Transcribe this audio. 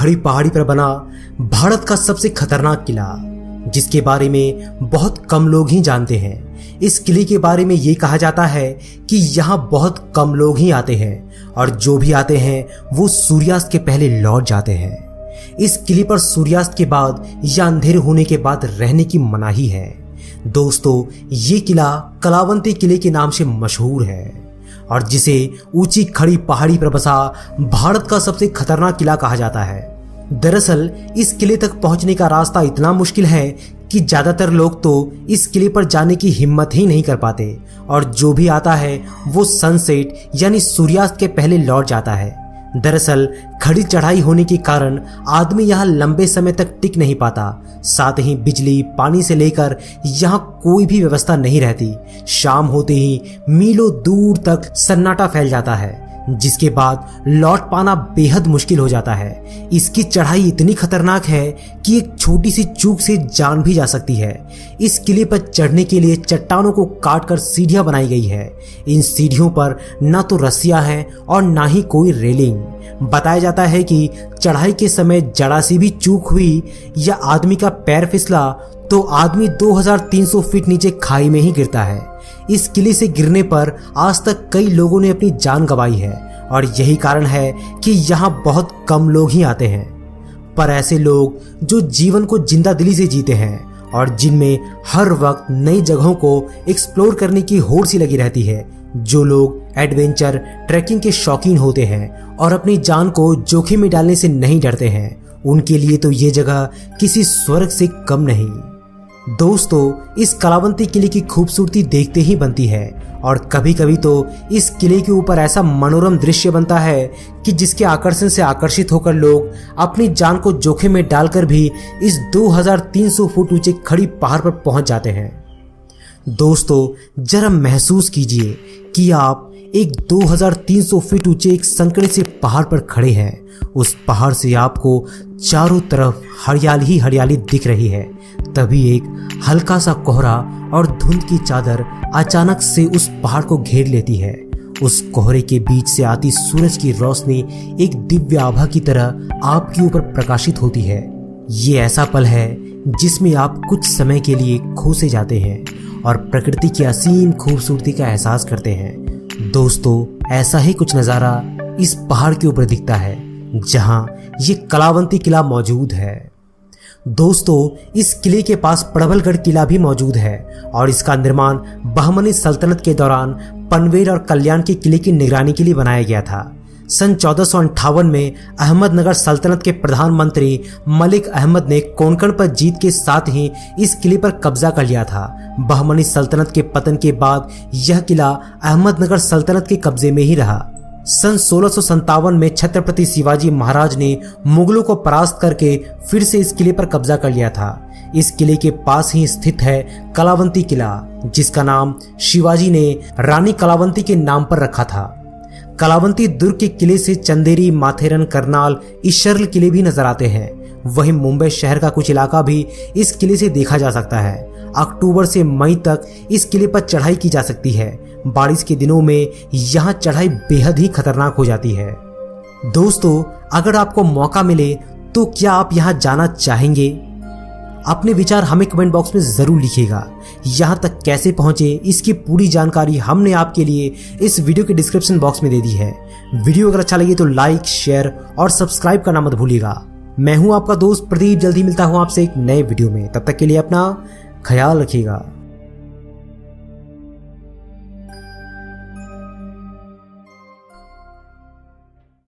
खड़ी पहाड़ी पर बना भारत का सबसे खतरनाक किला, जिसके बारे में बहुत कम लोग ही जानते हैं। इस किले के बारे में ये कहा जाता है कि यहाँ बहुत कम लोग ही आते हैं और जो भी आते हैं वो सूर्यास्त के पहले लौट जाते हैं। इस किले पर सूर्यास्त के बाद या अंधेरे होने के बाद रहने की मनाही है। दोस्तों, ये किला कलावंती किले के नाम से मशहूर है और जिसे ऊंची खड़ी पहाड़ी पर बसा भारत का सबसे खतरनाक किला कहा जाता है। दरअसल इस किले तक पहुंचने का रास्ता इतना मुश्किल है कि ज्यादातर लोग तो इस किले पर जाने की हिम्मत ही नहीं कर पाते और जो भी आता है वो सनसेट यानी सूर्यास्त के पहले लौट जाता है। दरअसल खड़ी चढ़ाई होने के कारण आदमी यहाँ लंबे समय तक टिक नहीं पाता। साथ ही बिजली पानी से लेकर यहाँ कोई भी व्यवस्था नहीं रहती। शाम होते ही मीलों दूर तक सन्नाटा फैल जाता है, जिसके बाद लौट पाना बेहद मुश्किल हो जाता है। इसकी चढ़ाई इतनी खतरनाक है कि एक छोटी सी चूक से जान भी जा सकती है। इस किले पर चढ़ने के लिए चट्टानों को काटकर सीढ़ियां बनाई गई है। इन सीढ़ियों पर ना तो रस्सियां हैं और ना ही कोई रेलिंग। बताया जाता है कि चढ़ाई के समय जरा सी भी चूक हुई या आदमी का पैर फिसला तो आदमी 2300 फीट नीचे खाई में ही गिरता है। इस किले से गिरने पर आज तक कई लोगों ने अपनी जान गंवाई है और यही कारण है कि यहाँ बहुत कम लोग ही आते हैं। पर ऐसे लोग जो जीवन को जिंदा दिली से जीते हैं और जिनमें हर वक्त नई जगहों को एक्सप्लोर करने की होड़ सी लगी रहती है, जो लोग एडवेंचर ट्रैकिंग के शौकीन होते हैं और अपनी जान को जोखिम में डालने से नहीं डरते हैं, उनके लिए तो ये जगह किसी स्वर्ग से कम नहीं। दोस्तों, इस कलावंती किले की खूबसूरती देखते ही बनती है और कभी कभी तो इस किले के ऊपर ऐसा मनोरम दृश्य बनता है कि जिसके आकर्षण से आकर्षित होकर लोग अपनी जान को जोखिम में डालकर भी इस 2300 फुट ऊंचे खड़ी पहाड़ पर पहुंच जाते हैं। दोस्तों, जरा महसूस कीजिए कि आप एक 2300 फीट ऊंचे एक संकरे से पहाड़ पर खड़े हैं। उस पहाड़ से आपको चारों तरफ हरियाली ही हरियाली दिख रही है। तभी एक हल्का सा कोहरा और धुंध की चादर अचानक से उस पहाड़ को घेर लेती है। उस कोहरे के बीच से आती सूरज की रोशनी एक दिव्य आभा की तरह आपके ऊपर प्रकाशित होती है। ये ऐसा पल है जिसमें आप कुछ समय के लिए खो से जाते हैं और प्रकृति की असीम खूबसूरती का एहसास करते हैं। दोस्तों, ऐसा ही कुछ नज़ारा इस पहाड़ के ऊपर दिखता है जहां ये कलावंती किला मौजूद है। दोस्तों, इस किले के पास प्रबलगढ़ किला भी मौजूद है और इसका निर्माण बहमनी सल्तनत के दौरान पनवेल और कल्याण के किले की निगरानी के लिए बनाया गया था। सन 1458 में अहमदनगर सल्तनत के प्रधानमंत्री मलिक अहमद ने कोंकण पर जीत के साथ ही इस किले पर कब्जा कर लिया था। बहमनी सल्तनत के पतन के बाद यह किला अहमदनगर सल्तनत के कब्जे में ही रहा। सन 1657 में छत्रपति शिवाजी महाराज ने मुगलों को परास्त करके फिर से इस किले पर कब्जा कर लिया था। इस किले के पास ही स्थित है कलावंती किला, जिसका नाम शिवाजी ने रानी कलावंती के नाम पर रखा था। कलावंती दुर्ग के किले से चंदेरी, माथेरन, करनाल, ईशर्ल किले भी नजर आते हैं। वहीं मुंबई शहर का कुछ इलाका भी इस किले से देखा जा सकता है। अक्टूबर से मई तक इस किले पर चढ़ाई की जा सकती है। बारिश के दिनों में यहाँ चढ़ाई बेहद ही खतरनाक हो जाती है। दोस्तों, अगर आपको मौका मिले तो क्या आप यहाँ जाना चाहेंगे? अपने विचार हमें कमेंट बॉक्स में जरूर लिखिएगा। यहाँ तक कैसे पहुंचे इसकी पूरी जानकारी हमने आपके लिए इस वीडियो के डिस्क्रिप्शन बॉक्स में दे दी है। वीडियो अगर अच्छा लगे तो लाइक, शेयर और सब्सक्राइब करना मत भूलिएगा। मैं हूं आपका दोस्त प्रदीप, जल्दी मिलता हूं आपसे एक नए वीडियो में। तब तक के लिए अपना ख्याल रखिएगा।